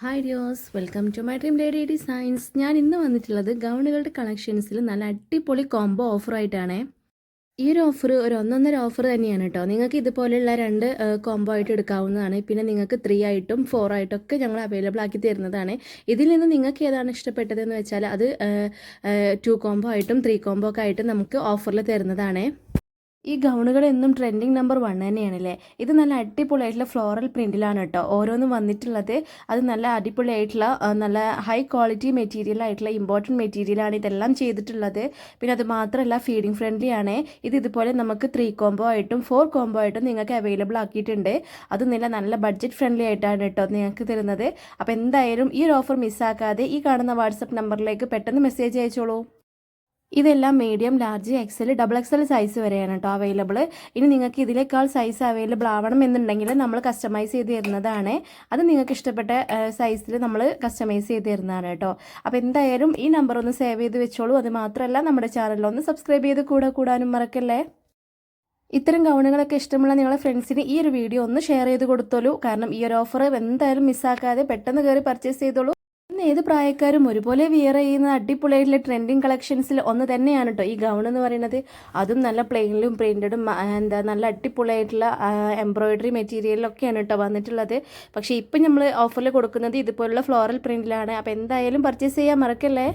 Hi dears, welcome to my dream lady designs. ഞാൻ ഇന്ന് വന്നിട്ടുള്ളത് ഗൗണുകളുടെ കളക്ഷൻസിൽ നല്ല അടിപൊളി കോംബോ ഓഫറായിട്ടാണ്. ഈ ഒരു ഓഫർ ഒരു ഒന്നൊന്നര ഓഫർ തന്നെയാണ് കേട്ടോ. നിങ്ങൾക്ക് ഇതുപോലെയുള്ള രണ്ട് കോംബോ ആയിട്ട് എടുക്കാവുന്നതാണ്. പിന്നെ നിങ്ങൾക്ക് 3 ആയിട്ടും 4 ആയിട്ടും ഒക്കെ ഞങ്ങൾ അവൈലബിൾ ആക്കി തരുന്നതാണ്. ഇതിൽ നിന്ന് നിങ്ങൾക്ക് ഏതാണ് ഇഷ്ടപ്പെട്ടതെന്ന് വെച്ചാൽ അത് 2 കോംബോ ആയിട്ടും 3 കോംബോ ഒക്കെ ആയിട്ട് നമുക്ക് ഓഫറിൽ തരുന്നതാണ്. ഈ ഗൗണുകൾ എന്നും ട്രെൻഡിങ് നമ്പർ 1 തന്നെയാണല്ലേ. ഇത് നല്ല അടിപൊളിയായിട്ടുള്ള ഫ്ലോറൽ പ്രിൻറ്റിലാണ് കേട്ടോ ഓരോന്നും വന്നിട്ടുള്ളത്. അത് നല്ല അടിപൊളിയായിട്ടുള്ള നല്ല ഹൈ ക്വാളിറ്റി മെറ്റീരിയൽ ആയിട്ടുള്ള ഇമ്പോർട്ടൻറ്റ് മെറ്റീരിയലാണ് ഇതെല്ലാം ചെയ്തിട്ടുള്ളത്. പിന്നെ അത് മാത്രമല്ല ഫീഡിങ് ഫ്രണ്ട്ലി ആണ്. ഇത് ഇതുപോലെ നമുക്ക് 3 കോംബോ ആയിട്ടും 4 കോംബോ ആയിട്ടും നിങ്ങൾക്ക് അവൈലബിൾ ആക്കിയിട്ടുണ്ട്. അത് നല്ല ബഡ്ജറ്റ് ഫ്രണ്ട്ലി ആയിട്ടാണ് കേട്ടോ നിങ്ങൾക്ക് തരുന്നത്. അപ്പോൾ എന്തായാലും ഈ ഒരു ഓഫർ മിസ്സാക്കാതെ ഈ കാണുന്ന വാട്സപ്പ് നമ്പറിലേക്ക് പെട്ടെന്ന് മെസ്സേജ് അയച്ചോളൂ. ഇതെല്ലാം medium, large, XL, double XL size വരെയാണ് കേട്ടോ അവൈലബിൾ. ഇനി നിങ്ങൾക്ക് ഇതിലേക്കാൾ സൈസ് അവൈലബിൾ ആവണം എന്നുണ്ടെങ്കിൽ നമ്മൾ കസ്റ്റമൈസ് ചെയ്ത് തരുന്നതാണ്. അത് നിങ്ങൾക്ക് ഇഷ്ടപ്പെട്ട സൈസിൽ നമ്മൾ കസ്റ്റമൈസ് ചെയ്ത് തരുന്നതാണ് കേട്ടോ. അപ്പോൾ എന്തായാലും ഈ നമ്പർ ഒന്ന് സേവ് ചെയ്ത് വെച്ചോളൂ. അത് മാത്രമല്ല നമ്മുടെ ചാനലൊന്ന് സബ്സ്ക്രൈബ് ചെയ്ത് കൂടാനും മറക്കല്ലേ. ഇത്തരം ഗൗണുകളൊക്കെ ഇഷ്ടമുള്ള നിങ്ങളുടെ ഫ്രണ്ട്സിന് ഈ ഒരു വീഡിയോ ഒന്ന് ഷെയർ ചെയ്ത് കൊടുത്തോളൂ. കാരണം ഈ ഒരു ഓഫർ എന്തായാലും മിസ്സാക്കാതെ പെട്ടെന്ന് കയറി പർച്ചേസ് ചെയ്തോളൂ. ഏത് പ്രായക്കാരും ഒരുപോലെ വിയർ ചെയ്യുന്ന അടിപൊളിയായിട്ടുള്ള ട്രെൻഡിങ് കളക്ഷൻസിൽ ഒന്ന് തന്നെയാണ് കേട്ടോ ഈ ഗൗൺ എന്ന് പറയുന്നത്. അതും നല്ല പ്ലെയിനിലും പ്രിന്റഡും നല്ല അടിപൊളിയായിട്ടുള്ള എംബ്രോയിഡറി മെറ്റീരിയലൊക്കെയാണ് കേട്ടോ വന്നിട്ടുള്ളത്. പക്ഷേ ഇപ്പം നമ്മൾ ഓഫറിൽ കൊടുക്കുന്നത് ഇതുപോലുള്ള ഫ്ലോറൽ പ്രിന്റിലാണ്. അപ്പോൾ എന്തായാലും പർച്ചേസ് ചെയ്യാൻ മറക്കല്ലേ.